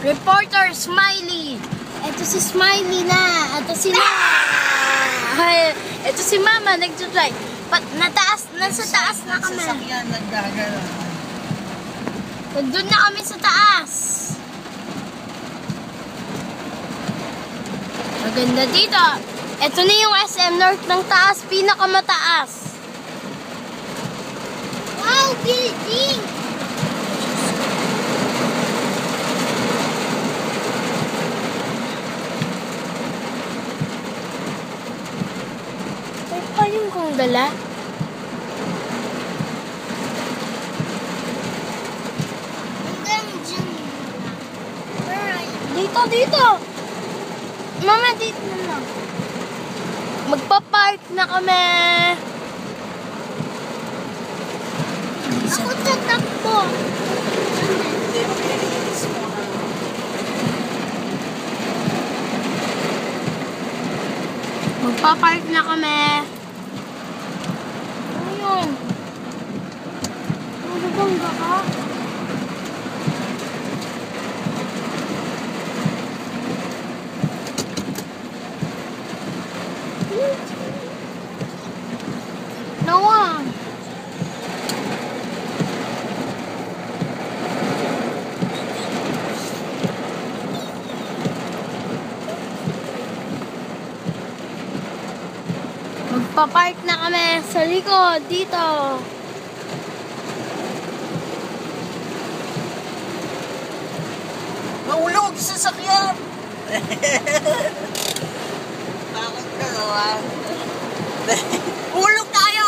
Reporter Smiley. Ito si Smiley na. Ito si Ito si Mama nagtutry. Nasa taas na kami. Sasakyan nagdagala. Doon na kami sa taas. Maganda dito. Ito na yung SM North ng taas, pinakamataas. Wow, building! May payong kong dala. Dito. Mama, dito na lang. Magpa-park na kami. Ako tatakbo. Magpa-park na kami. Ano yun? Nagabangga ka? Noah. Magpa-park na kami sa likod dito. Mahulog sa sasakyan. Bakit dalawa? Hulog tayo!